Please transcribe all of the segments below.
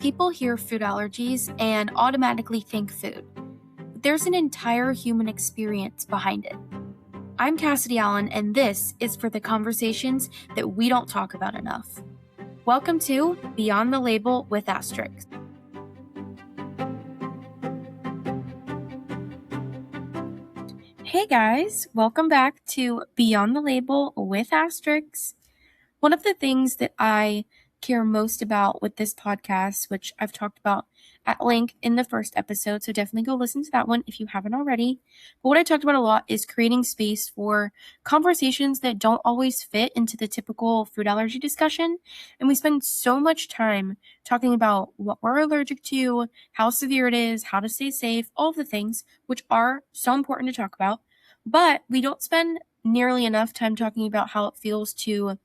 People hear food allergies and automatically think food, but there's an entire human experience behind it. I'm Kassidy Allen, and this is for the conversations that we don't talk about enough. Welcome to Beyond the Label with Asteryx. Hey guys, welcome back to Beyond the Label with Asteryx. One of the things that I care most about with this podcast, which I've talked about at length in the first episode, so definitely go listen to that one if you haven't already. But what I talked about a lot is creating space for conversations that don't always fit into the typical food allergy discussion. And we spend so much time talking about what we're allergic to, how severe it is, how to stay safe, all of the things, which are so important to talk about. But we don't spend nearly enough time talking about how it feels to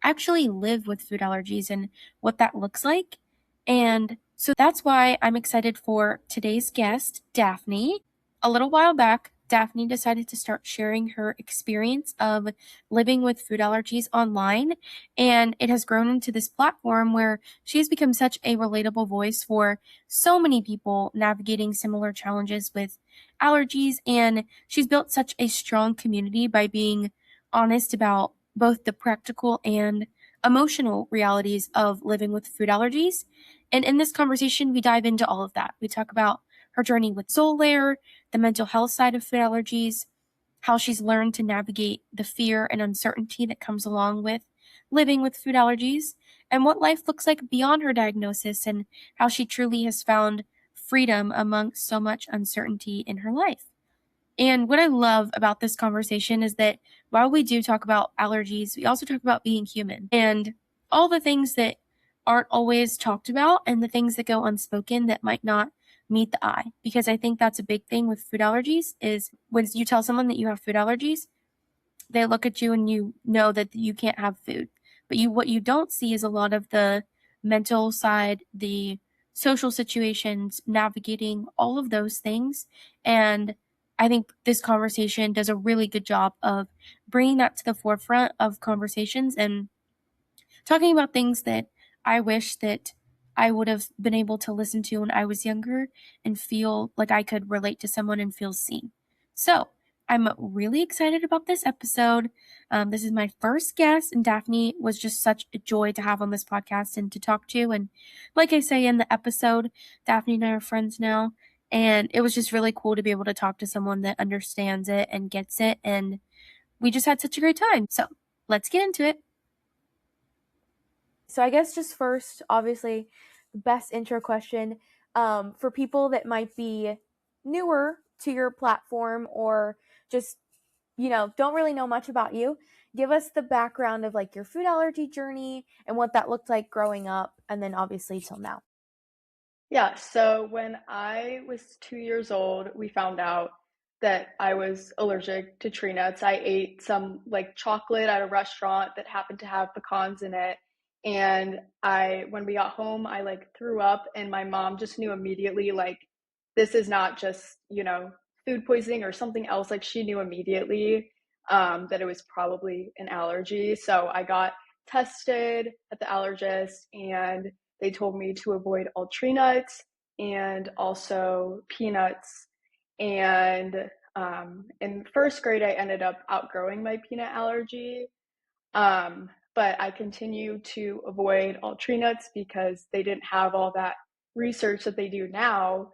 actually live with food allergies and what that looks like. And so that's why I'm excited for today's guest, Daphne. A little while back, Daphne decided to start sharing her experience of living with food allergies online, and it has grown into this platform where she has become such a relatable voice for so many people navigating similar challenges with allergies, and she's built such a strong community by being honest about both the practical and emotional realities of living with food allergies. And in this conversation, we dive into all of that. We talk about her journey with Xolair, the mental health side of food allergies, how she's learned to navigate the fear and uncertainty that comes along with living with food allergies, and what life looks like beyond her diagnosis, and how she truly has found freedom amongst so much uncertainty in her life. And what I love about this conversation is that while we do talk about allergies, we also talk about being human and all the things that aren't always talked about and the things that go unspoken that might not meet the eye. Because I think that's a big thing with food allergies is when you tell someone that you have food allergies, they look at you and you know that you can't have food. But what you don't see is a lot of the mental side, the social situations, navigating all of those things. And I think this conversation does a really good job of bringing that to the forefront of conversations and talking about things that I wish that I would have been able to listen to when I was younger and feel like I could relate to someone and feel seen. So I'm really excited about this episode. This is my first guest, and Daphne was just such a joy to have on this podcast and to talk to. And like I say in the episode, Daphne and I are friends now. And it was just really cool to be able to talk to someone that understands it and gets it. And we just had such a great time. So let's get into it. So I guess just first, obviously, the best intro question for people that might be newer to your platform or just, don't really know much about you. Give us the background of like your food allergy journey and what that looked like growing up, and then obviously till now. Yeah, so when I was 2 years old, we found out that I was allergic to tree nuts. I ate some like chocolate at a restaurant that happened to have pecans in it. And when we got home, I like threw up, and my mom just knew immediately, like, this is not just, food poisoning or something else. Like, she knew immediately that it was probably an allergy. So I got tested at the allergist, and they told me to avoid all tree nuts and also peanuts. And in first grade, I ended up outgrowing my peanut allergy. But I continue to avoid all tree nuts because they didn't have all that research that they do now,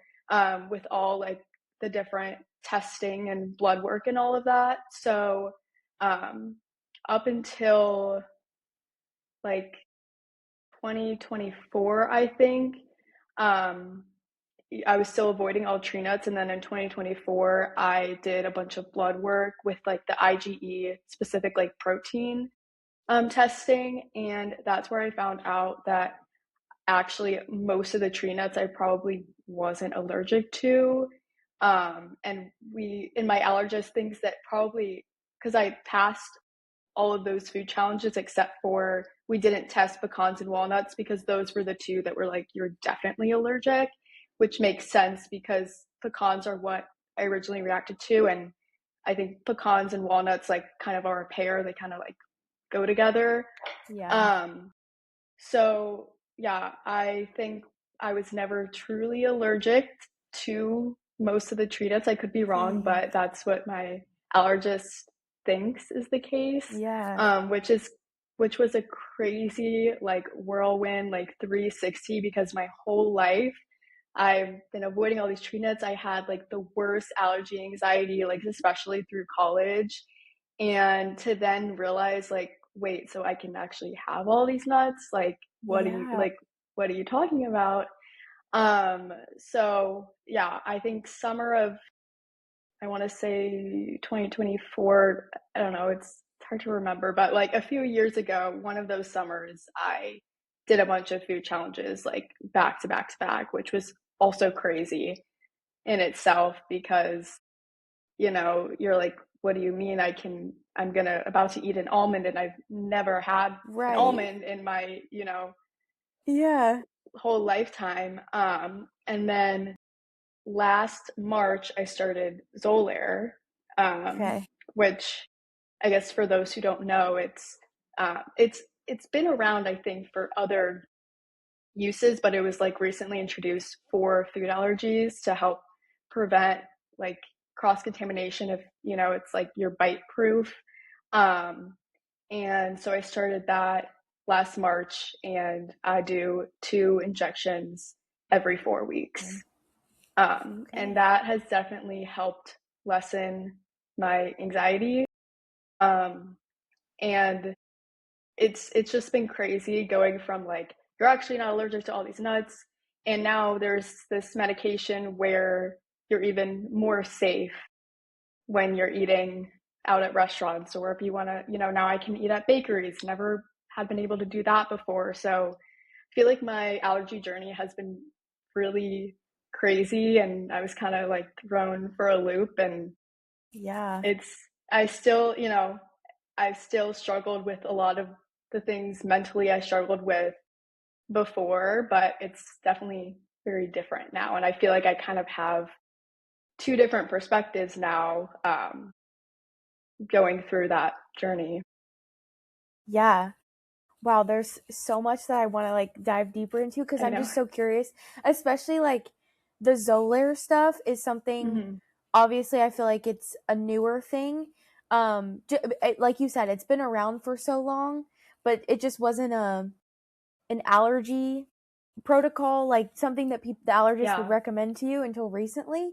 with all like the different testing and blood work and all of that. So up until like 2024, I think, I was still avoiding all tree nuts. And then in 2024, I did a bunch of blood work with like the IgE specific like protein testing. And that's where I found out that actually most of the tree nuts I probably wasn't allergic to. And my allergist thinks that probably because I passed all of those food challenges except for we didn't test pecans and walnuts because those were the two that were like, you're definitely allergic, which makes sense because pecans are what I originally reacted to. And I think pecans and walnuts like kind of are a pair. They kind of like go together. Yeah. So yeah, I think I was never truly allergic to most of the tree nuts. I could be wrong, but that's what my allergist thinks is the case. Yeah. Which was a crazy like whirlwind, like 360, because my whole life I've been avoiding all these tree nuts. I had like the worst allergy anxiety, like especially through college. And to then realize like, wait, so I can actually have all these nuts? Yeah. What are you talking about? So yeah, I think summer of, I want to say 2024, I don't know, it's hard to remember, but like a few years ago, one of those summers, I did a bunch of food challenges like back to back to back, which was also crazy in itself because, you're like, what do you mean I'm gonna about to eat an almond and I've never had an Right. almond in my, Yeah. whole lifetime. And then last March I started Xolair, Okay. which I guess for those who don't know, it's been around I think for other uses, but it was like recently introduced for food allergies to help prevent like cross contamination if it's like you're bite proof. Um, and so I started that last March, and I do 2 injections every 4 weeks. Okay. And Okay. that has definitely helped lessen my anxiety. Um, and it's just been crazy going from like you're actually not allergic to all these nuts, and now there's this medication where you're even more safe when you're eating out at restaurants, or if you want to, now I can eat at bakeries. Never had been able to do that before. So I feel like my allergy journey has been really crazy, and I was kind of like thrown for a loop. And Yeah. it's, I still, I've still struggled with a lot of the things mentally I struggled with before, but it's definitely very different now. And I feel like I kind of have two different perspectives now, going through that journey. Yeah. Wow, there's so much that I want to like dive deeper into because I I'm know. just so curious, especially like the Xolair stuff is something Mm-hmm. obviously I feel like it's a newer thing. Like you said, it's been around for so long, but it just wasn't an allergy protocol, like something that people the allergist would Yeah. recommend to you until recently.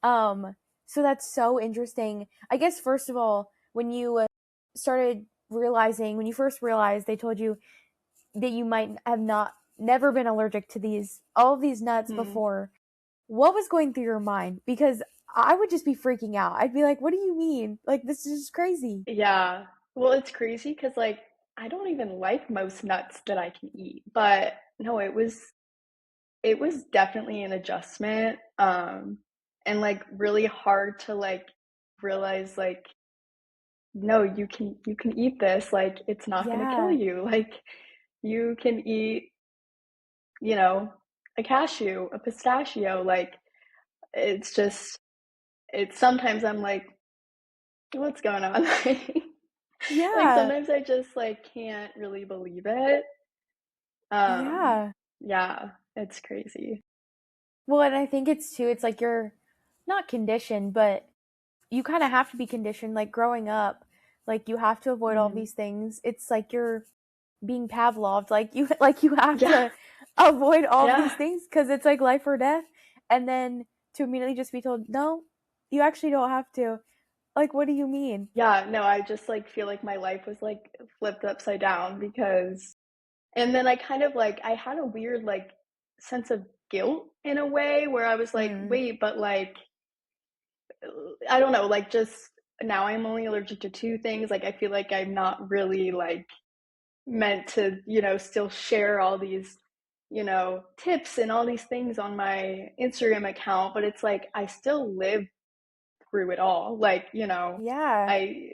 Um, so that's so interesting. I guess first of all, when you started realizing, when you first realized they told you that you might have not never been allergic to these all of these nuts Mm-hmm. before, what was going through your mind? Because I would just be freaking out. I'd be like, "What do you mean? Like this is just crazy." Yeah. Well, it's crazy because like I don't even like most nuts that I can eat, but no, it was definitely an adjustment, and like really hard to like realize like no, you can eat this, like it's not going to kill Yeah. you. Like you can eat, you know, a cashew, a pistachio, like it's just it's sometimes I'm like what's going on? Like Yeah. sometimes I just like can't really believe it. Um Yeah. yeah, it's crazy. Well, and I think it's too, it's like you're not conditioned, but you kind of have to be conditioned. Like growing up, like you have to avoid all Mhm. these things. It's like you're being Pavloved. Like you have Yeah. to avoid all these Yeah. things because it's like life or death. And then to immediately just be told, no, you actually don't have to. Like, what do you mean? Yeah, no, I just like feel like my life was like flipped upside down because, and then I kind of like I had a weird like sense of guilt in a way where I was like, Mm, wait, but like I don't know, like just now I'm only allergic to two things. Like I feel like I'm not really like meant to, still share all these, tips and all these things on my Instagram account, but it's like I still live through it all. Like, yeah. I,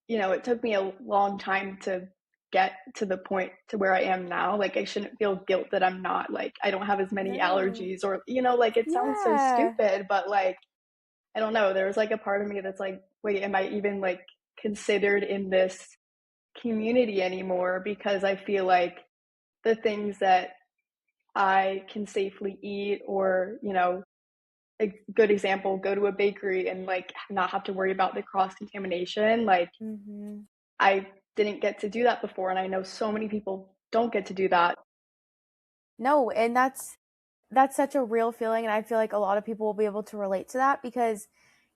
it took me a long time to get to the point to where I am now. Like, I shouldn't feel guilt that I'm not, like, I don't have as many No. allergies or, like, it sounds so Yeah. stupid, but like, I don't know. There's like a part of me that's like, wait, am I even like considered in this community anymore? Because I feel like the things that I can safely eat, or, a good example, go to a bakery and like not have to worry about the cross contamination. Like, Mhm. I didn't get to do that before, and I know so many people don't get to do that. No, and that's such a real feeling, and I feel like a lot of people will be able to relate to that because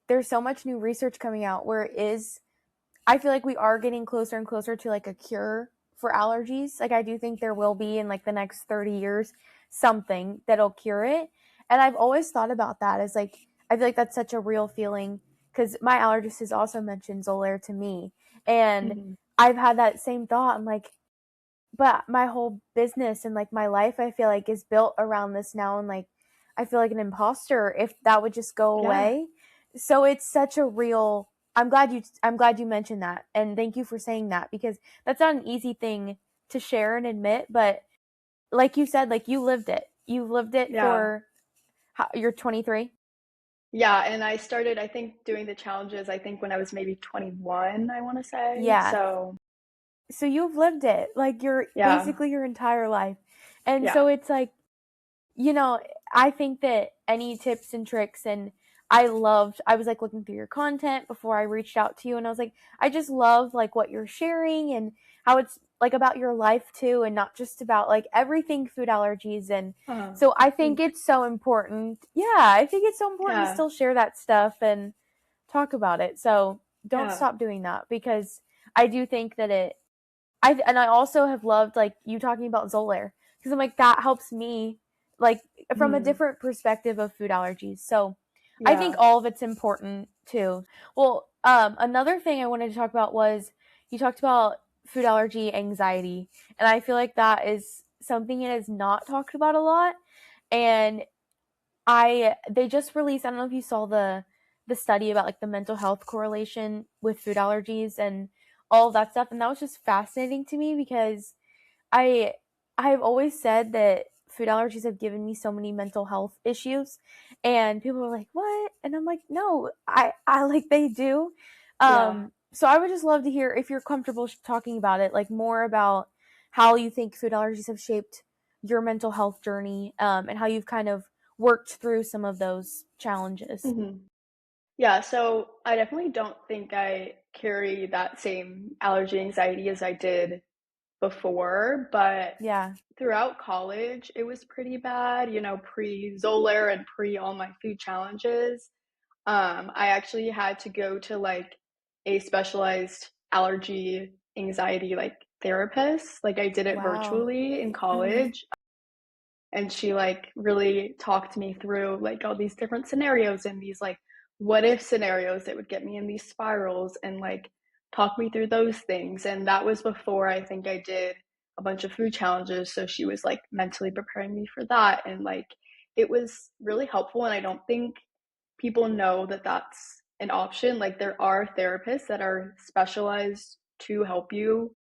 there's so much new research coming out where it is I feel like we are getting closer and closer to like a cure for allergies. Like I do think there will be in like the next 30 years something that'll cure it. And I've always thought about that as like I feel like that's such a real feeling cuz my allergist has also mentioned Xolair to me and Mhm. I've had that same thought. I'm like but my whole business and like my life I feel like is built around this now and like I feel like an imposter if that would just go Yeah. away. So it's such a real I'm glad you mentioned that and thank you for saying that because that's not an easy thing to share and admit but like you said like you lived it. You've lived it Yeah. for you're 23? Yeah, and I started, I think, doing the challenges, I think when I was maybe 21, I want to say. Yeah. So, So you've lived it like you're yeah. basically your entire life. And Yeah. so it's like you know, I think that any tips and tricks and I was like looking through your content before I reached out to you and I was like, I just love like what you're sharing and how it's like about your life too and not just about like everything food allergies and Uh, so I think Thanks. it's so important. Yeah, I think it's so important to Yeah. still share that stuff and talk about it. So don't Yeah. stop doing that because I do think that I also have loved like you talking about Xolair because I'm like that helps me like from a Mhm. different perspective of food allergies. So I think Yeah. all of it's important too. Well, another thing I wanted to talk about was you talked about food allergy anxiety, and I feel like that is something that is not talked about a lot. And they just released I don't know if you saw the study about like the mental health correlation with food allergies and all of that stuff and that was just fascinating to me because I I've always said that food allergies have given me so many mental health issues and people are like, "What?" And I'm like, "No, I like they do." Yeah. So I would just love to hear if you're comfortable talking about it, like more about how you think food allergies have shaped your mental health journey and how you've kind of worked through some of those challenges. Mhm. Yeah, so I definitely don't think I carry that same allergy anxiety as I did before, but Yeah. throughout college, it was pretty bad, pre Xolair and pre all my food challenges. I actually had to go to like a specialized allergy anxiety like therapist. Like I did it Wow. virtually in Mhm. college, and she like really talked me through like all these different scenarios and these like what if scenarios that would get me in these spirals and like talk me through those things. And that was before I think I did a bunch of food challenges, so she was like mentally preparing me for that, and like it was really helpful. And I don't think people know that that's an option. Like there are therapists that are specialized to help you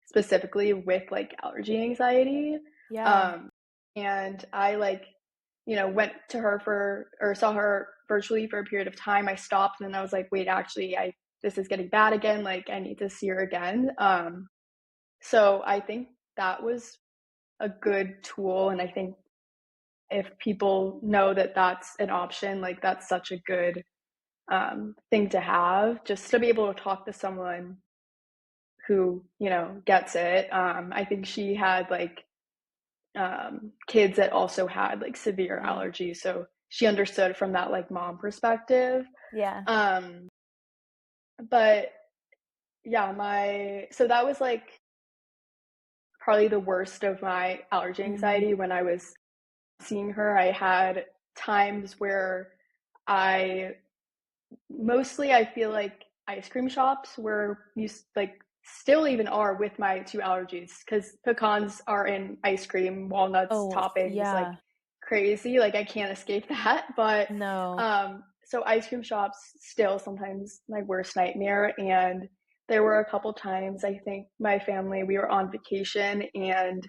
specifically with like allergy anxiety. Yeah. Um, and I like, went to her for or saw her virtually for a period of time. I stopped and then I was like, wait, actually, I this is getting bad again. Like I need to see her again. So I think that was a good tool, and I think if people know that that's an option, like that's such a good thing to have, just to be able to talk to someone who gets it. I think she had like kids that also had like severe Mm. allergies, so she understood from that like mom perspective. Yeah. um but yeah, my so that was like probably the worst of my allergy Mhm. anxiety. When I was seeing her, I had times where I mostly I feel like ice cream shops where you like still even are with my two allergies, because pecans are in ice cream, walnuts, Oh, toppings, like yeah. crazy. Like I can't escape that. But No. so ice cream shops still sometimes my worst nightmare. And there were a couple times, I think my family, we were on vacation, and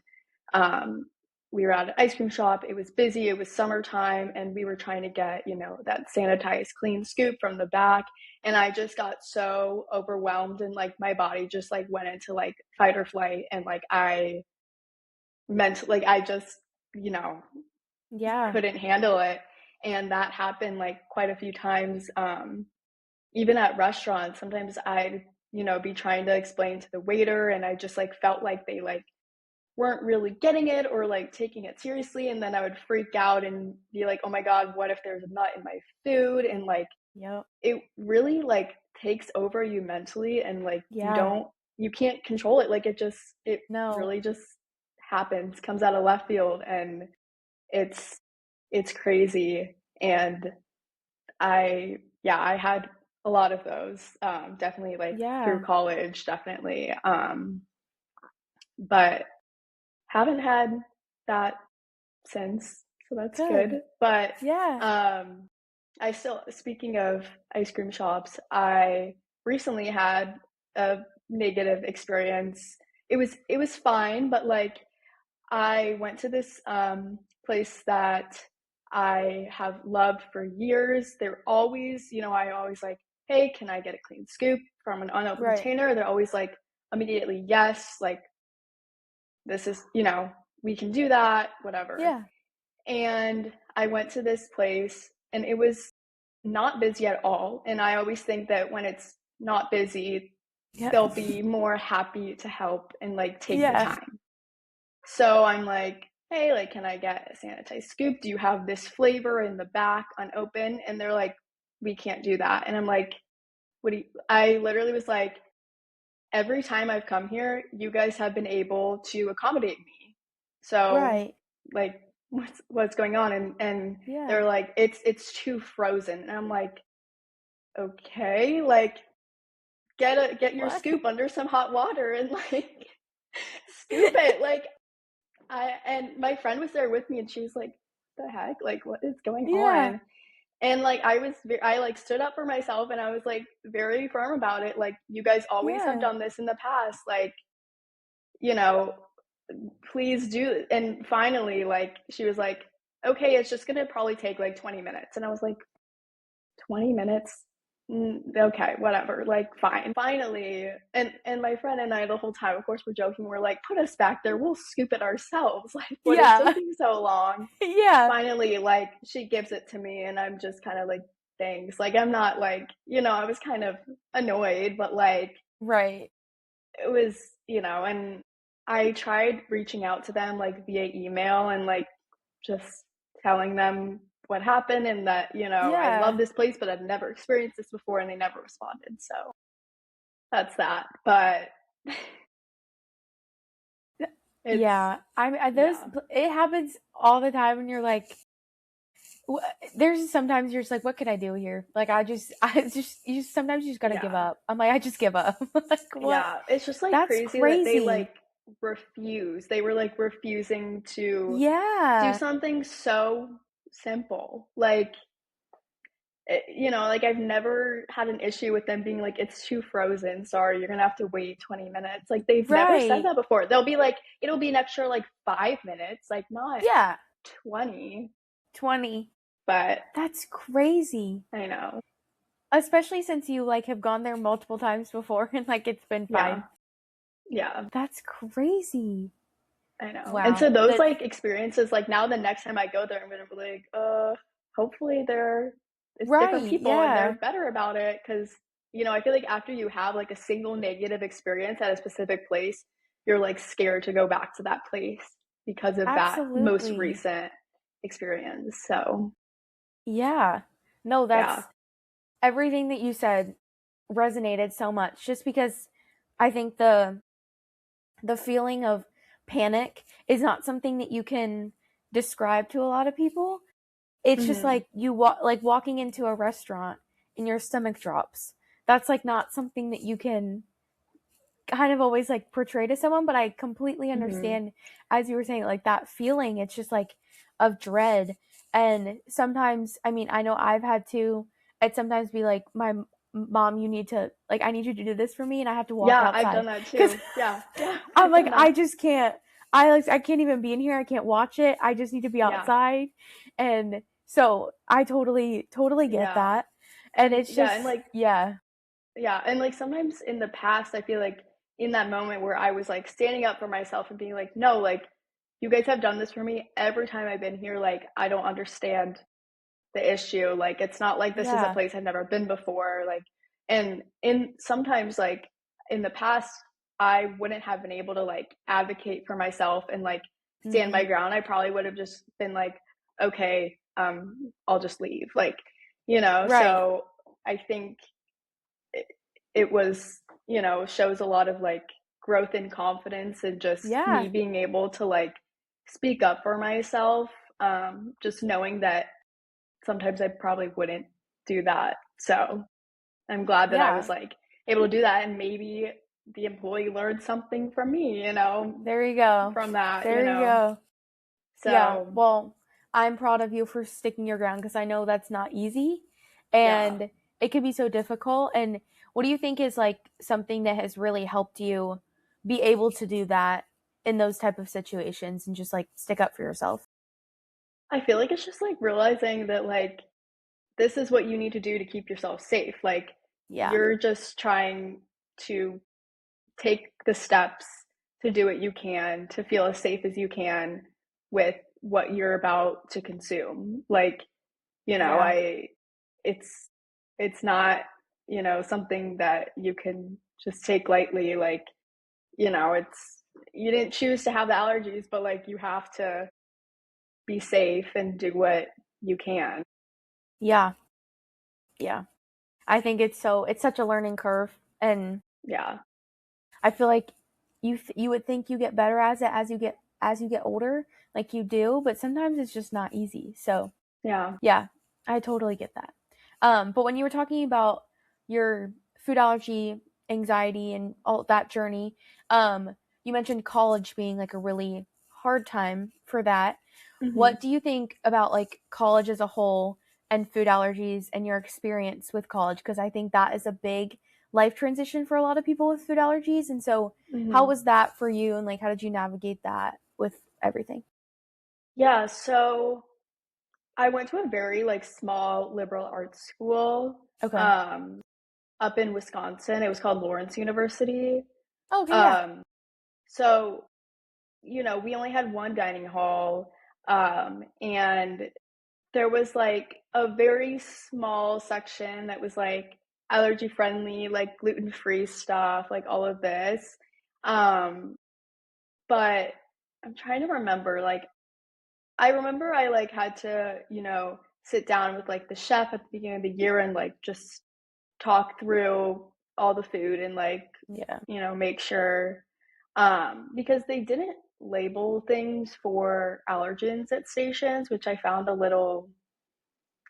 um we were at an ice cream shop. It was busy. It was summertime, and we were trying to get, that sanitized, clean scoop from the back. And I just got so overwhelmed, and like my body just like went into like fight or flight, and like I just you know, Yeah. couldn't handle it. And that happened like quite a few times. Even at restaurants, sometimes I'd, be trying to explain to the waiter and I just like felt like they like weren't really getting it or like taking it seriously. And then I would freak out and be like, oh my God, what if there's a nut in my food? And like, Yep. it really like takes over you mentally and like Yeah. you can't control it. Like it No. really just happens, comes out of left field and it's it's crazy. And I had a lot of those, definitely like through Yeah. college, definitely. But haven't had that since, so that's Good. good. But Yeah. I still, speaking of ice cream shops, I recently had a negative experience. It was fine, but like I went to this place that I have loved for years. They're always, I always like, hey, can I get a clean scoop from an unopened Right. container? They're always like, immediately, yes, like this is, we can do that, whatever. Yeah. And I went to this place and it was not busy at all. And I always think that when it's not busy, Yeah. they'll be more happy to help and like take the Yeah. time. So I'm like, hey, like, can I get a sanitized scoop? Do you have this flavor in the back unopened? And they're like, we can't do that. And I'm like, I literally was like, every time I've come here, you guys have been able to accommodate me. So Right. like what's going on? And Yeah. they're like, it's too frozen. And I'm like, okay, like get your What? scoop under some hot water and like scoop it. Like and my friend was there with me and she was like, the heck? Like what is going Yeah. on? And like I like stood up for myself and I was like very firm about it. Like you guys always have Yeah. done this in the past. Like, you know, please do. And finally, like she was like, okay, it's just gonna probably take like 20 minutes. And I was like, 20 minutes? Okay, whatever, like fine. Finally, and my friend and I the whole time, of course, we're joking. We're like, put us back there. We'll scoop it ourselves. Like, what is Yeah. taking so long? Yeah. Finally, like she gives it to me, and I'm just kind of like, thanks. Like I'm not like, I was kind of annoyed, but like Right. it was, and I tried reaching out to them like via email and like just telling them what happened and that, I love Yeah. this place, but I've never experienced this before and they never responded. So that's that. But it's, Yeah. I those yeah, it happens all the time when you're like there's sometimes you're just like, what can I do here? Like sometimes you just gotta give yeah, up. I'm like, I just give up. Like what? yeah. It's just like That's crazy that they crazy. like refuse. They were like refusing to do Yeah. something so simple. Like, like I've never had an issue with them being like, it's too frozen. Sorry, you're gonna have to wait 20 minutes. Like they've never said Right. that before. They'll be like, it'll be an extra like 5 minutes, like not Yeah. 20. 20. But That's crazy. I know. Especially since you like have gone there multiple times before and like it's been Yeah. fine. Yeah. That's crazy. I know. And Wow. so those That like experiences, like now the next time I go there, I'm gonna be like, hopefully it's different right. people and Yeah. they're better about it. Cause, I feel like after you have like a single negative experience at a specific place, you're like scared to go back to that place because of that most Absolutely. recent experience. So Yeah. No, yeah. that's everything that you said resonated so much just because I think the feeling of panic is not something that you can describe to a lot of people. It's just Hmm. like like walking into a restaurant and your stomach drops. That's like not something that you can kind of always like portray to someone, but I completely Hmm. understand as you were saying like that feeling. It's just like of dread. And sometimes, I mean, I know I've had to I'd sometimes be like, my mom, you need to like, I need you to do this for me, and I have to walk Yeah, I've outside done that because too. Yeah. Yeah. I'm I've like, done I that. just can't. I can't even be in here. I can't watch it. I just need to be Yeah. outside. And so I totally get Yeah. that. And And it's yeah, just and like yeah. yeah, and like sometimes in the past, I feel like in that moment where I was like standing up for myself and being like, no, like you guys have done this for me every time I've been here. Like, I don't understand the issue. Like, it's not like this is a Yeah. place I've never been before. Like, and in sometimes, like, in the past, I wouldn't have been able to like advocate for myself and like stand Mm-hmm. my ground. I probably would have just been like, okay, I'll just leave. Like, you know, Right. so I think it, it was, you know, shows a lot of like growth and confidence and just me Yeah. being able to like speak up for myself. Just knowing that sometimes I probably wouldn't do that. So I'm glad that I was Yeah. like able to do that, and maybe the employee learned something from me, you know, There you go. from that, you There you know. go. Yeah. So Well, I'm proud of you for sticking your ground because I know that's not easy yeah, and it can be so difficult. And what do you think is like something that has really helped you be able to do that in those type of situations and just like stick up for yourself? I feel like it's just like realizing that like this is what you need to do to keep yourself safe. Like Yeah. you're just trying to take the steps to do what you can to feel as safe as you can with what you're about to consume. Like, you know, Yeah. I it's it's not, you know, something that you can just take lightly. Like, you know, it's you didn't choose to have the allergies, but like you have to be safe and do what you can. Yeah. Yeah. I think it's such a learning curve and Yeah. I feel like you would think you get better as it as you get older, like you do, but sometimes it's just not easy. So, Yeah. yeah, I totally get that. But when you were talking about your food allergy, anxiety, and all that journey, you mentioned college being like a really hard time for that. Hmm. What do you think about like college as a whole and food allergies and your experience with college? Because I think that is a big life transition for a lot of people with food allergies. And so, how Hmm. was that for you? And like, how did you navigate that with everything? Yeah. So I went to a very like small liberal arts school Okay. um, up in Wisconsin. It was called Lawrence University. Okay. Yeah. Um, so you know, we only had one dining hall, and there was like a very small section that was like allergy friendly, like gluten free stuff, like all of this. Um, but I'm trying to remember, like, I remember I like had to, you know, sit down with like the chef at the beginning of the year and like just talk through all the food and like, Yeah. you know, make sure because they didn't label things for allergens at stations, which I found a little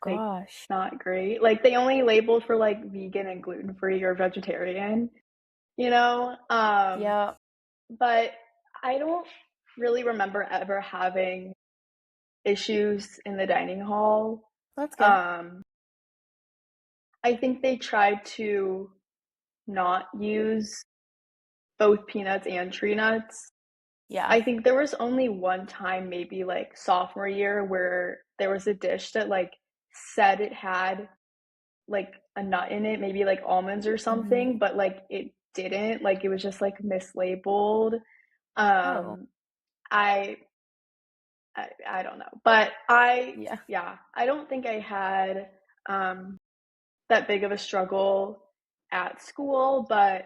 like Gosh. not great. Like they only labeled for like vegan and gluten free or vegetarian, you know? Yeah. But I don't really remember ever having issues in the dining hall. That's good. Um, I think they tried to not use both peanuts and tree nuts. Yeah. I think there was only one time, maybe like sophomore year, where there was a dish that like said it had like a nut in it, maybe like almonds or Mm-hmm. something, but like it didn't. Like it was just like mislabeled. Oh. Um, I, I don't know, but I Yeah. yeah, I don't think I had um that big of a struggle at school, but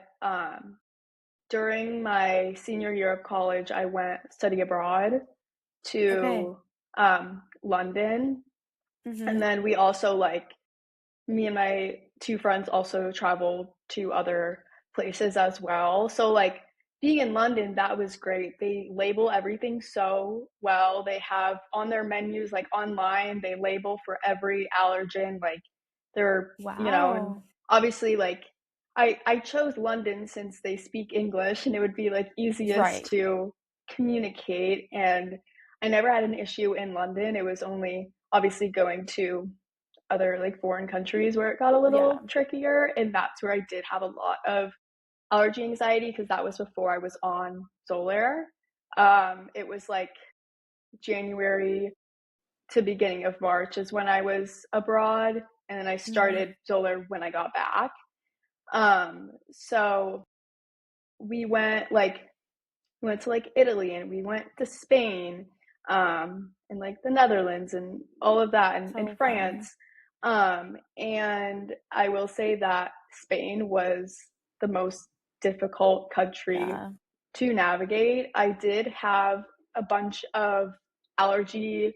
during my senior year of college, I went study abroad Okay. to London, Mm-hmm. and then we also like me and my two friends also traveled to other places as well. So like being in London, that was great. They label everything so well. They have on their menus, like online, they label for every allergen. Like they're, you know, and Wow. obviously like I chose London since they speak English and it would be like easiest Right. to communicate. And I never had an issue in London. It was only obviously going to other like foreign countries where it got a Yeah. little trickier, and that's where I did have a lot of allergy anxiety because that was before I was on Xolair. It was like January to beginning of March is when I was abroad, and then I Mm-hmm. started Xolair when I got back. So we went like We went to like Italy and we went to Spain, and like the Netherlands and all of that, and So fun. France. And I will say that Spain was the most difficult country Yeah. to navigate. I did have a bunch of allergy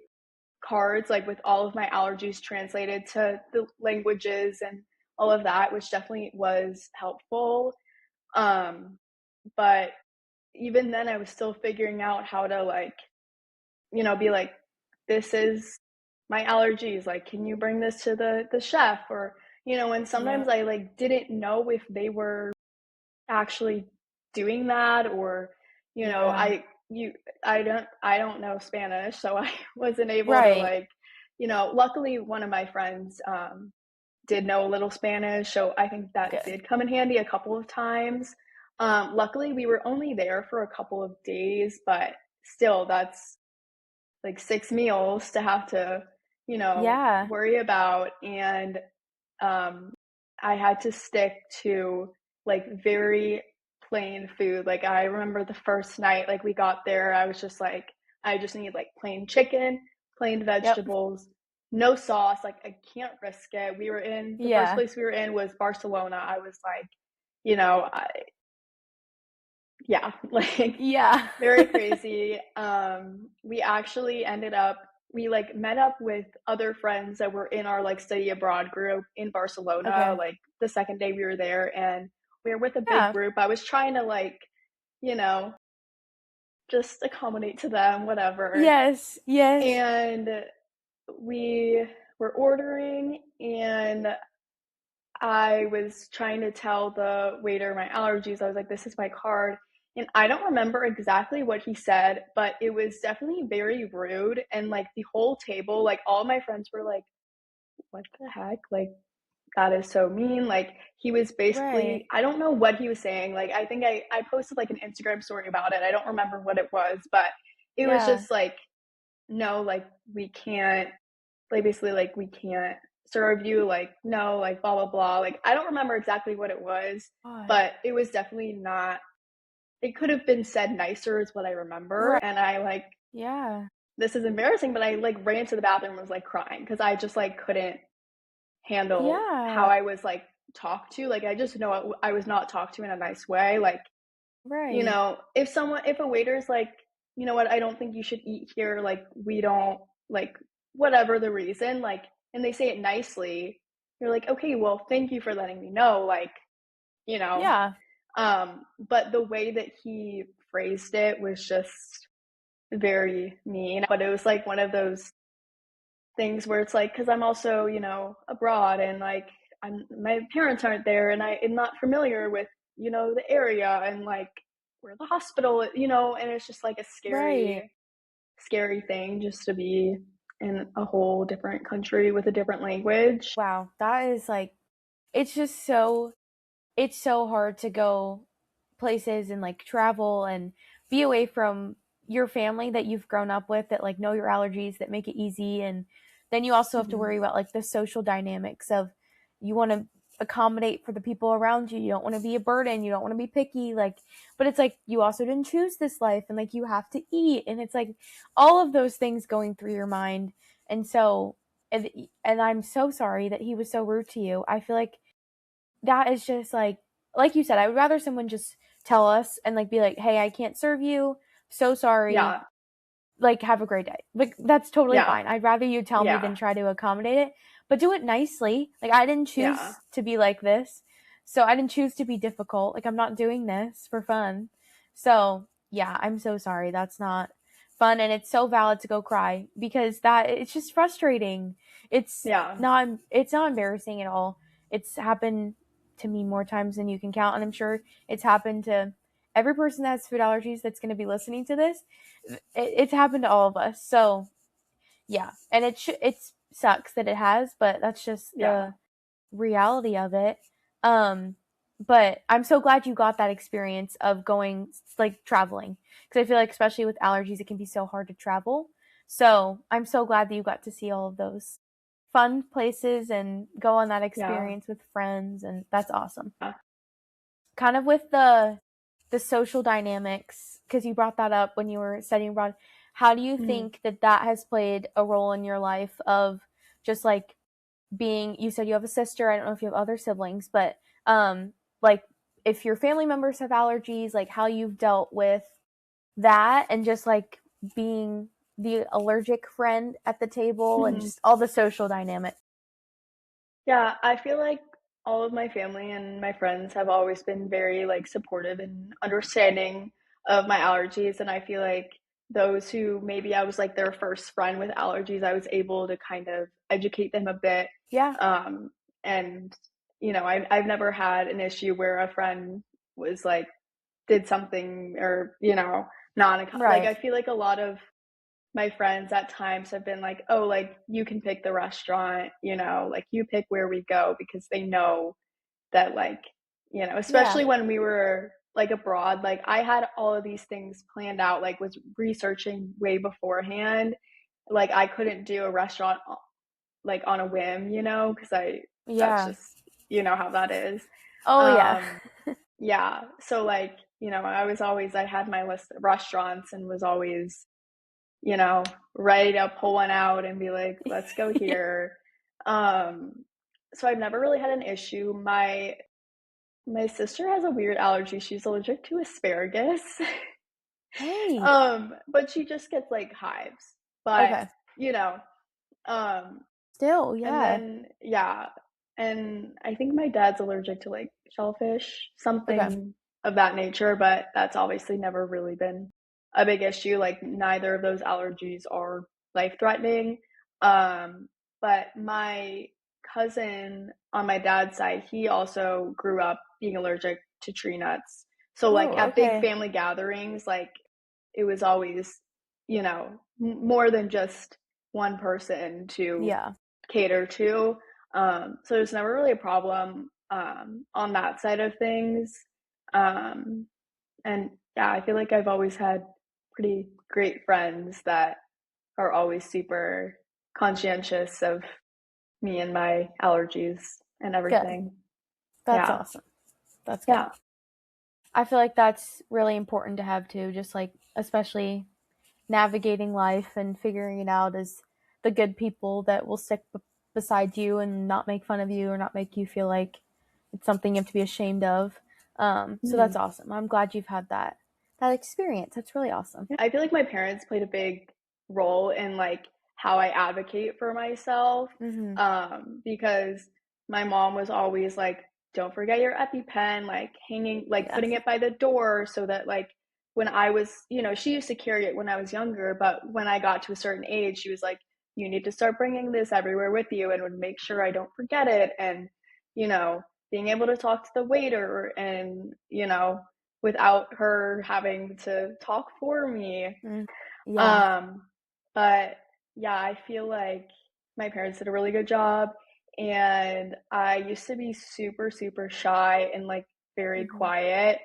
cards, like with all of my allergies translated to the languages and all of that, which definitely was helpful. Um, but even then, I was still figuring out how to like, be like, this is my allergies. Like, can you bring this to the chef? Or, and Yeah. sometimes I like didn't know if they were actually doing that, or, you know, Yeah. I you I don't know Spanish, so I wasn't able to Right. like, luckily one of my friends did know a little Spanish, so I think that Good. did come in handy a couple of times. Luckily, we were only there for a couple of days, but still, that's like 6 meals to have to, Yeah. worry about. And um, I had to stick to like very plain food. Like, I remember the first night, like, we got there, I was just like, I just need like plain chicken, plain Yep. vegetables, no sauce. Like, I can't risk it. The first Yeah. place we were in was Barcelona. I was like, you know, I, yeah, like Yeah. very crazy. We actually ended up, we like met up with other friends that were in our like study abroad group in Barcelona, Okay. like the second day we were there, and we were with a big Yeah. group. I was trying to like, you know, just accommodate to them, whatever. Yes. Yes. And we were ordering, and I was trying to tell the waiter my allergies. I was like, this is my card. And I don't remember exactly what he said, but it was definitely very rude. And like the whole table, like all my friends were like, what the heck? Like, that is so mean. Like, he was Right. basically, I don't know what he was saying. Like, I think I posted like an Instagram story about it. I don't remember what it was, but it was Yeah. just like, no, like, we can't, like, basically like, we can't serve you, like, no, like, blah blah blah. Like, I don't remember exactly what it was, Gosh. but it was definitely not, it could have been said nicer is what I remember. Right. And I like, Yeah. this is embarrassing, but I like ran to the bathroom and was like crying because I just like couldn't handle how Yeah. I was like talked to. Like, I just know I was not talked to in a nice way. Like, Right. if a waiter's like, you know what, I don't think you should eat here, like, we don't, like, whatever the reason, like, and they say it nicely, you're like, okay, well, thank you for letting me know, like, you know, Yeah. but the way that he phrased it was just very mean. But it was like one of those things where it's like, because I'm also, abroad, and like, my parents aren't there, and I'm not familiar with, the area, and like where the hospital, and it's just like a Right. scary, scary thing just to be in a whole different country with a different language. Wow. That is like, it's just so, it's so hard to go places and like travel and be away from your family that you've grown up with that like know your allergies that make it easy. And then you also have to Mhm. worry about like the social dynamics of you want to accommodate for the people around you. You don't want to be a burden. You don't want to be picky. Like, but it's like you also didn't choose this life and like you have to eat. And it's like all of those things going through your mind. And so, and I'm so sorry that he was so rude to you. I feel like that is just like you said, I would rather someone just tell us and like be like, hey, I can't serve you. So sorry. Yeah, Like, have a great day. Like, that's totally yeah, fine. I'd rather you tell me yeah, than try to accommodate it, but do it nicely. Like, I didn't yeah, choose to be like this. So I didn't choose to be difficult. Like, I'm not doing this for fun. So yeah, I'm so sorry. That's not fun. And it's so valid to go cry because that it's just frustrating. It's yeah, it's not embarrassing at all. It's happened to me more times than you can count. And I'm sure it's happened to every person that has food allergies that's going to be listening to this. It's happened to all of us. So yeah, and it sucks that it has, but that's just yeah, the reality of it. Um, but I'm so glad you got that experience of going like traveling because I feel like especially with allergies, it can be so hard to travel. So I'm so glad that you got to see all of those fun places and go on that yeah, experience with friends, and that's awesome. yeah, Kind of with the the social dynamics, because you brought that up when you were studying abroad, how do you Mm-hmm. think that has played a role in your life of just like being, you said you have a sister, I don't know if you have other siblings, but like if your family members have allergies, like how you've dealt with that and just like being the allergic friend at the table and Mm-hmm. just all the social dynamics. Yeah, I feel like all of my family and my friends have always been very like supportive and understanding of my allergies, and I feel like those who maybe I was like their first friend with allergies, I was able to kind of educate them a bit. Yeah. Um, and I've never had an issue where a friend was like did something or not like Right. I feel like a lot of my friends at times have been like, oh, like you can pick the restaurant, like you pick where we go because they know that, like, Yeah. especially when we were like abroad, like I had all of these things planned out, like was researching way beforehand. Like I couldn't do a restaurant like on a whim, because that's Yeah. just, how that is. Oh yeah. Um, yeah. So like, I had my list of restaurants and was always you know, ready to pull one out and be like, let's go here. Um, so I've never really had an issue. My sister has a weird allergy. She's allergic to asparagus. Hey. But she just gets like hives. But, Okay. you know, um, Still, and yeah. then yeah, and I think my dad's allergic to like shellfish, Okay. something of that nature, but that's obviously never really been a big issue. Like neither of those allergies are life-threatening. Um, but my cousin on my dad's side, he also grew up being allergic to tree nuts. So like Oh, at big okay. family gatherings, like it was always, more than just one person to Yeah. cater to. So there's never really a problem on that side of things. Um, and yeah, I feel like I've always had pretty great friends that are always super conscientious of me and my allergies and Good. everything. That's Yeah. awesome. That's good. Yeah. I feel like that's really important to have too, just like especially navigating life and figuring it out as the good people that will stick beside you and not make fun of you or not make you feel like it's something you have to be ashamed of. So Mm-hmm. that's awesome. I'm glad you've had that experience. That's really awesome. I feel like my parents played a big role in like how I advocate for myself. Mm-hmm. Because my mom was always like, don't forget your EpiPen, like hanging, like Yeah. putting it by the door so that like when I was, she used to carry it when I was younger, but when I got to a certain age, she was like, you need to start bringing this everywhere with you and would make sure I don't forget it. And, you know, being able to talk to the waiter and, without her having to talk for me. Mm. Yeah. Um, but yeah, I feel like my parents did a really good job. And I used to be super, super shy and like very Mm-hmm. quiet.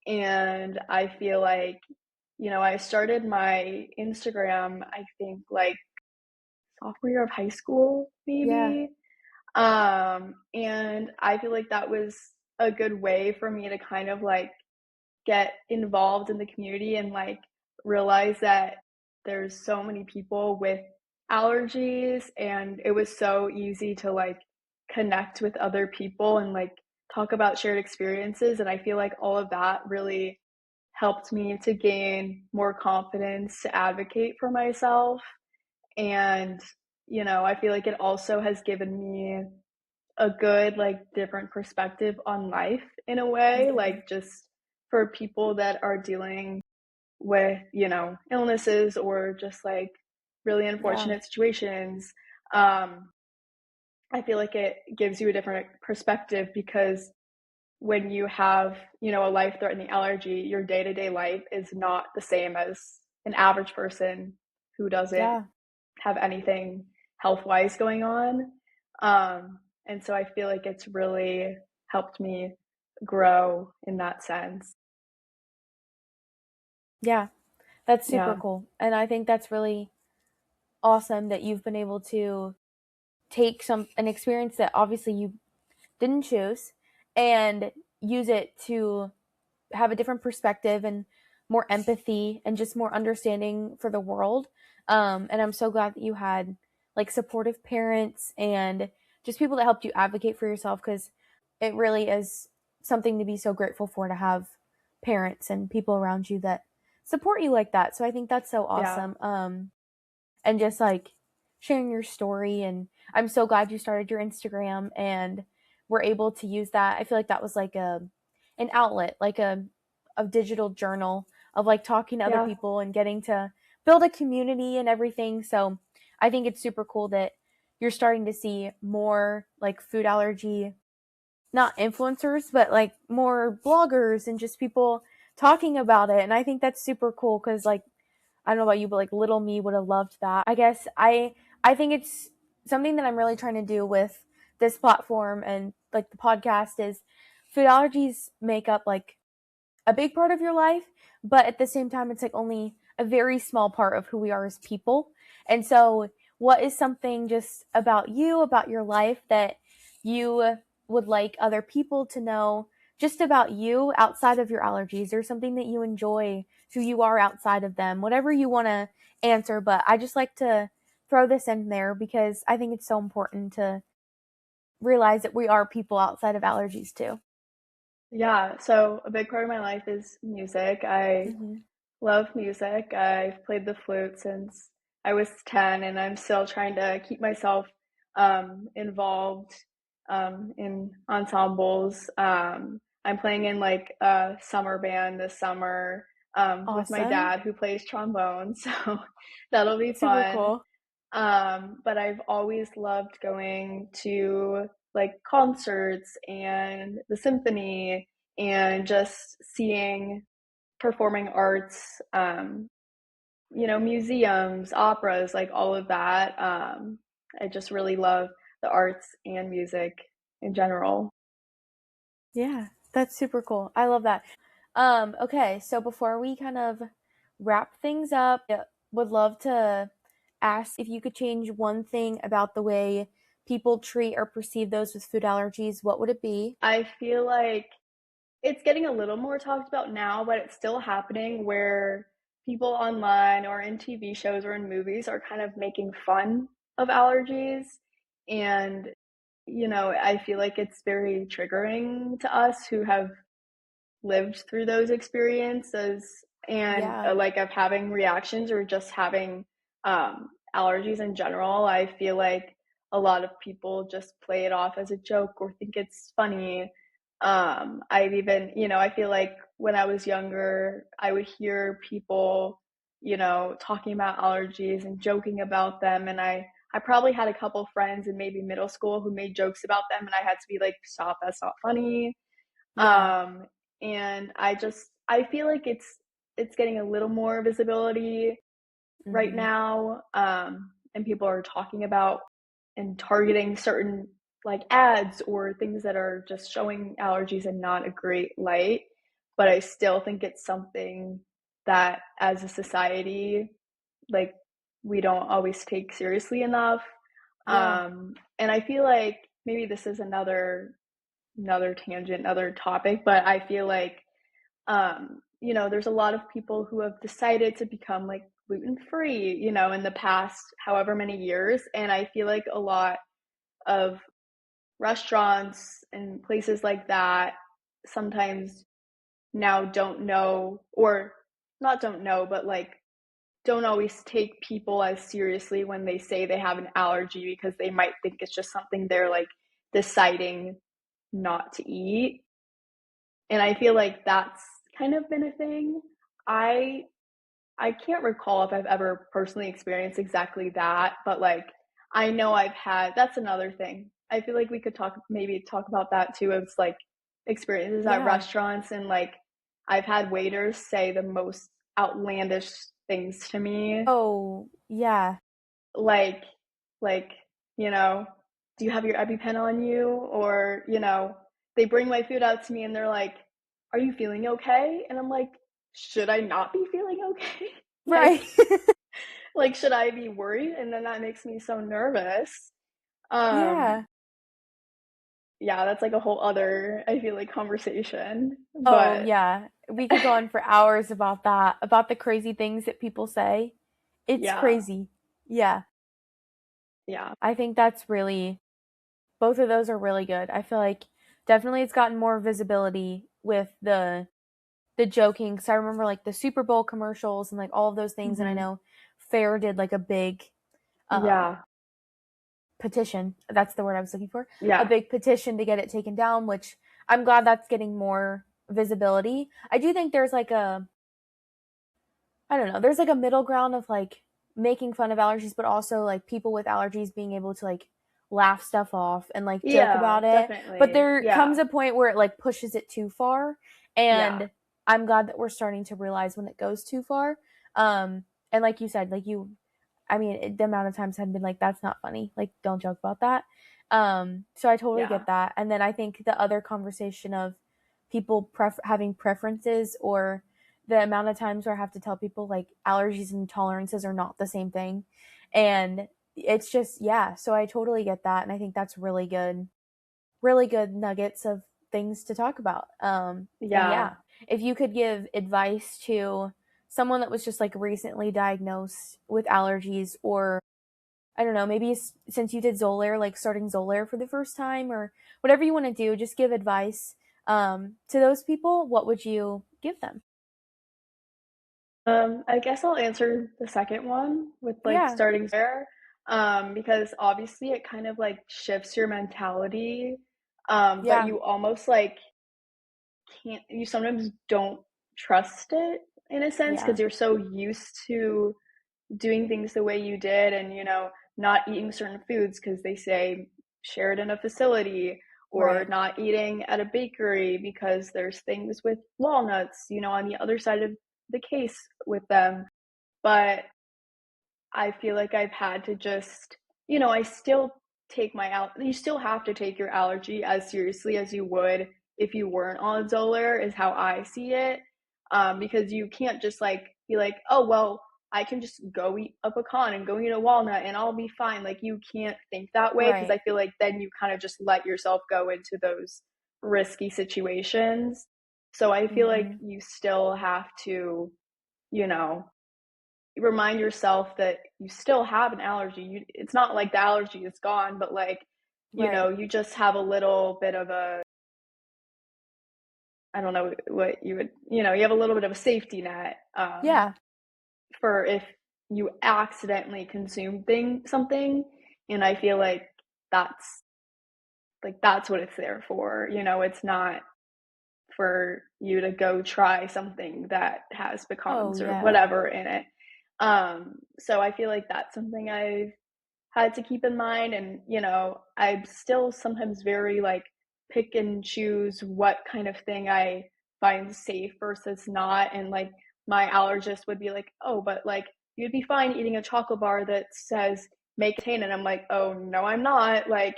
And I feel like, I started my Instagram, I think like sophomore year of high school, Yeah. maybe. And I feel like that was a good way for me to kind of like get involved in the community and like realize that there's so many people with allergies, and it was so easy to like connect with other people and like talk about shared experiences, and I feel like all of that really helped me to gain more confidence to advocate for myself. And I feel like it also has given me a good like different perspective on life in a way, Mm-hmm. like just for people that are dealing with illnesses or just like really Yeah. unfortunate situations. um I feel like it gives you a different perspective because when you have a life threatening allergy, your day-to-day life is not the same as an average person who doesn't Yeah. have anything health wise going on. And so I feel like it's really helped me grow in that sense. Yeah. That's super Yeah. cool. And I think that's really awesome that you've been able to take an experience that obviously you didn't choose and use it to have a different perspective and more empathy and just more understanding for the world. And I'm so glad that you had like supportive parents and just people that helped you advocate for yourself, because it really is something to be so grateful for, to have parents and people around you that support you like that. So I think that's so Yeah. awesome. And just like sharing your story. And I'm so glad you started your Instagram and were able to use that. I feel like that was like an outlet, like a digital journal of like talking to other Yeah. people and getting to build a community and everything. So I think it's super cool that you're starting to see more like food allergy, not influencers, but like more bloggers and just people talking about it. And I think that's super cool because like I don't know about you, but like little me would have loved that. I guess I think it's something that I'm really trying to do with this platform and like the podcast is food allergies make up like a big part of your life, but at the same time, it's like only a very small part of who we are as people. And so, what is something just about you, about your life, that you would like other people to know just about you outside of your allergies, or something that you enjoy, who you are outside of them, whatever you want to answer? But I just like to throw this in there because I think it's so important to realize that we are people outside of allergies too. Yeah. So a big part of my life is music. I Mm-hmm. love music. I've played the flute since I was 10, and I'm still trying to keep myself involved in ensembles. I'm playing in like a summer band this summer with my Awesome. dad who plays trombone, so that'll be Super fun. cool. But I've always loved going to like concerts and the symphony and just seeing performing arts, museums, operas, like all of that. I just really love the arts and music in general. Yeah, that's super cool. I love that. Okay, so before we kind of wrap things up, I would love to ask if you could change one thing about the way people treat or perceive those with food allergies, what would it be? I feel like it's getting a little more talked about now, but it's still happening where people online or in TV shows or in movies are kind of making fun of allergies. And, I feel like it's very triggering to us who have lived through those experiences and Yeah, like of having reactions or just having allergies in general. I feel like a lot of people just play it off as a joke or think it's funny. I've even, I feel like when I was younger, I would hear people, talking about allergies and joking about them. And I probably had a couple friends in maybe middle school who made jokes about them, and I had to be like, stop, that's not funny. yeah. Um, and I feel like it's getting a little more visibility right Hmm. now, and people are talking about and targeting certain like ads or things that are just showing allergies in not a great light. But I still think it's something that as a society, like we don't always take seriously enough. Yeah. And I feel like maybe this is another tangent, another topic, but I feel like there's a lot of people who have decided to become like gluten free, in the past however many years, and I feel like a lot of restaurants and places like that sometimes now don't know, or not don't know, but like don't always take people as seriously when they say they have an allergy, because they might think it's just something they're like deciding not to eat. And I feel like that's kind of been a thing. I I can't recall if I've ever personally experienced exactly that, but like I know I've had that's another thing. I feel like we could talk about that too. It's like experiences at Yeah. restaurants, and like I've had waiters say the most outlandish things to me, Oh, yeah. like like you know do you have your EpiPen on you, or they bring my food out to me and they're like, are you feeling okay? And I'm like, should I not be feeling okay? Right. Like should I be worried? And then that makes me so nervous. um Yeah. yeah, that's like a whole other, I feel like, conversation, Oh, but yeah. we could go on for hours about that, about the crazy things that people say. It's Yeah. crazy. Yeah. Yeah. I think that's really, both of those are really good. I feel like definitely it's gotten more visibility with the joking, because I remember like the Super Bowl commercials and like all of those things, and I Hmm. know Fair did like a big um Yeah. petition. That's the word I was looking for. A Yeah. big petition to get it taken down, which I'm glad that's getting more visibility. I do think there's like a, I don't know, there's like a middle ground of like making fun of allergies, but also like people with allergies being able to like laugh stuff off and like joke Yeah, about it. But definitely. there comes Yeah. a point where it like pushes it too far. Yeah. And I'm glad that we're starting to realize when it goes too far. And like you said, like you, I mean, the amount of times I've been like, that's not funny. Like, don't joke about that. So I totally Yeah. get that. And then I think the other conversation of people having preferences, or the amount of times where I have to tell people like allergies and tolerances are not the same thing. And it's just, yeah. So I totally get that. And I think that's really good nuggets of things to talk about. And Yeah. yeah, if you could give advice to someone that was just like recently diagnosed with allergies, or I don't know, maybe since you did Xolair, like starting Xolair for the first time, or whatever you want to do, just give advice to those people. What would you give them? I guess I'll answer the second one with like Yeah, starting there. Because obviously it kind of like shifts your mentality. But yeah, you almost like can't, you sometimes don't trust it in a sense yeah, because you're so used to doing things the way you did and, not eating certain foods because they say share it in a facility, or right, not eating at a bakery because there's things with walnuts, on the other side of the case with them. But I feel like I've had to just, I still take you still have to take your allergy as seriously as you would if you weren't on Xolair, is how I see it. Because you can't just like be like, oh, well, I can just go eat a pecan and go eat a walnut and I'll be fine. Like, you can't think that way because I right. feel like then you kind of just let yourself go into those risky situations. So I feel like Mm-hmm. you still have to, you know, remind yourself that you still have an allergy. It's not like the allergy is gone, but like, Right. you just have a little bit of a, I don't know what you would, you have a little bit of a safety net, Yeah. for if you accidentally consume something. And I feel that's that's what it's there for. It's not for you to go try something that has Oh, pecans or yeah. whatever in it. So I feel like that's something I've had to keep in mind. And I'm still sometimes very like pick and choose what kind of thing I find safe versus not. And like my allergist would be like, oh, but like you'd be fine eating a chocolate bar that says make contain, and I'm like, oh no, I'm not. Like,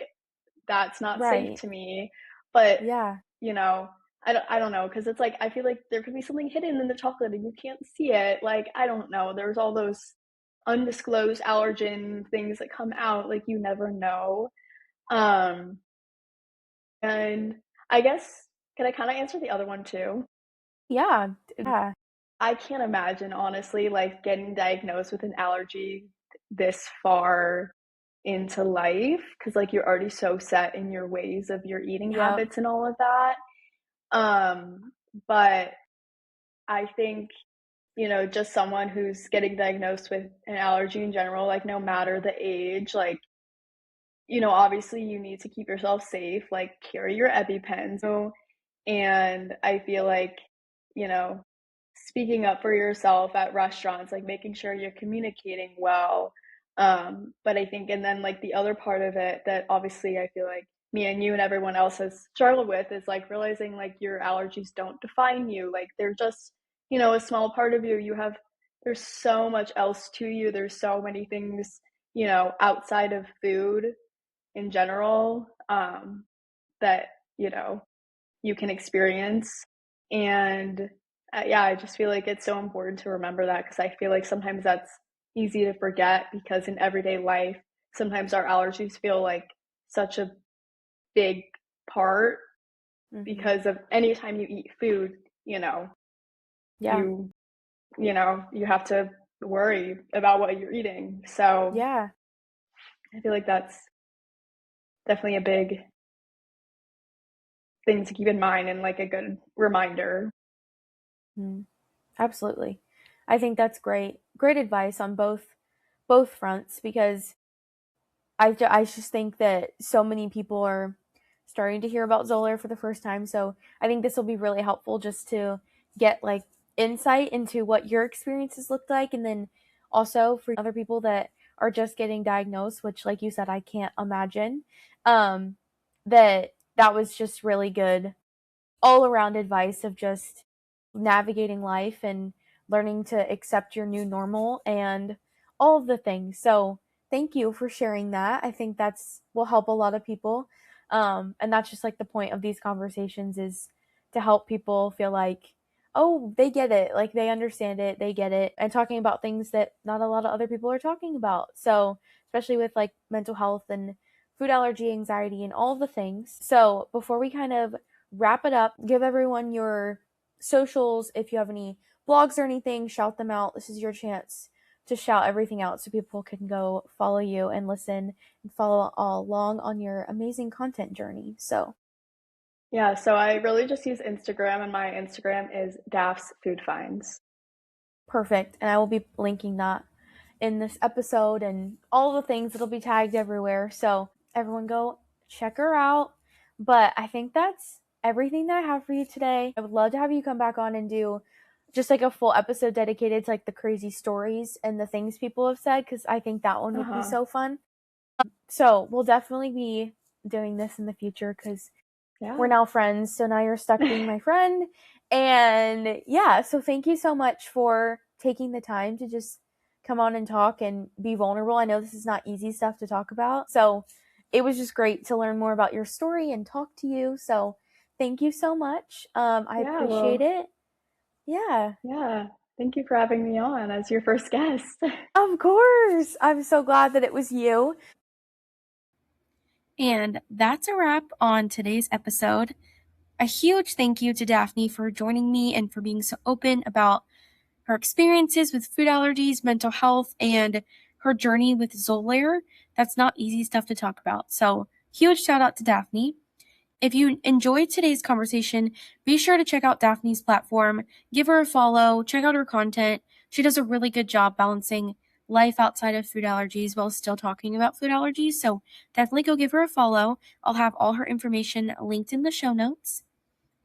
that's not safe Right. to me. But Yeah. you know I don't know, because it's like I feel like there could be something hidden in the chocolate and you can't see it. Like, I don't know, there's all those undisclosed allergen things that come out, like, you never know. um and I guess, can I kind of answer the other one too? Yeah. Yeah. I can't imagine, honestly, like getting diagnosed with an allergy this far into life, because like you're already so set in your ways of your eating Yep. habits and all of that. But I think, just someone who's getting diagnosed with an allergy in general, like no matter the age, like, obviously you need to keep yourself safe, like carry your EpiPens. So, and I feel like, you know, speaking up for yourself at restaurants, like making sure you're communicating well. But I think, and then like the other part of it that obviously I feel like me and you and everyone else has struggled with is like realizing like your allergies don't define you. Like, they're just, a small part of you. There's so much else to you. There's so many things, outside of food in general, that, you know, you can experience. And yeah, I just feel like it's so important to remember that, because I feel like sometimes that's easy to forget, because in everyday life, sometimes our allergies feel like such a big part Mm-hmm. because of anytime you eat food, you know. Yeah. You have to worry about what you're eating. So Yeah. I feel like that's definitely a big thing to keep in mind and like a good reminder. Mm, absolutely. I think that's great. Great advice on both fronts because I just think that so many people are starting to hear about Xolair for the first time. So I think this will be really helpful just to get like insight into what your experiences looked like. And then also for other people that are just getting diagnosed, which like you said, I can't imagine, um, that was just really good all around advice of just navigating life and learning to accept your new normal and all of the things. So thank you for sharing that. I think that's will help a lot of people. And that's just like the point of these conversations is to help people feel like, oh, they get it, like they understand it, they get it, and talking about things that not a lot of other people are talking about. So especially with like mental health and food allergy, anxiety, and all the things. So before we kind of wrap it up, give everyone your socials. If you have any blogs or anything, shout them out. This is your chance to shout everything out so people can go follow you and listen and follow along on your amazing content journey. So Yeah, so I really just use Instagram, and my Instagram is Daph's Food Finds. perfect. And I will be linking that in this episode and all the things that'll be tagged everywhere. So everyone go check her out. But I think that's everything that I have for you today. I would love to have you come back on and do just like a full episode dedicated to like the crazy stories and the things people have said because I think that one would be Uh-huh. so fun. So we'll definitely be doing this in the future because we're Yeah. now friends. So now you're stuck being my friend. And yeah, so thank you so much for taking the time to just come on and talk and be vulnerable. I know this is not easy stuff to talk about. So it was just great to learn more about your story and talk to you. So thank you so much. I Yeah, appreciate well, it. Yeah, yeah. Thank you for having me on as your first guest. of course. I'm so glad that it was you. And that's a wrap on today's episode. A huge thank you to Daphne for joining me and for being so open about her experiences with food allergies, mental health, and her journey with Xolair. That's not easy stuff to talk about. So, huge shout out to Daphne. If you enjoyed today's conversation, be sure to check out Daphne's platform, give her a follow, check out her content. She does a really good job balancing life outside of food allergies while still talking about food allergies. So definitely go give her a follow. I'll have all her information linked in the show notes.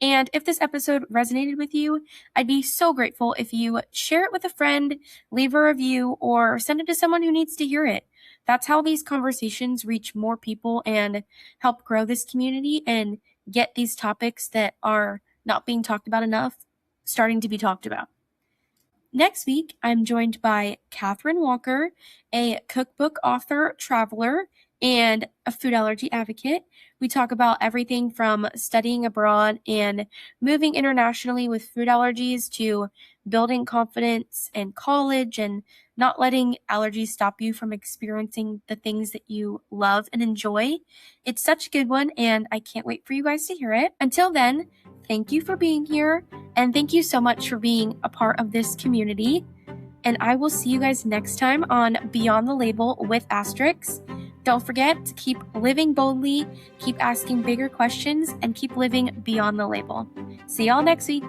And if this episode resonated with you, I'd be so grateful if you share it with a friend, leave a review, or send it to someone who needs to hear it. That's how these conversations reach more people and help grow this community and get these topics that are not being talked about enough starting to be talked about. Next week, I'm joined by Catherine Walker, a cookbook author, traveler, and a food allergy advocate. We talk about everything from studying abroad and moving internationally with food allergies to building confidence in college and not letting allergies stop you from experiencing the things that you love and enjoy. It's such a good one, and I can't wait for you guys to hear it. Until then, thank you for being here. And thank you so much for being a part of this community. And I will see you guys next time on Beyond the Label with Asteryx. Don't forget to keep living boldly, keep asking bigger questions, and keep living beyond the label. See y'all next week.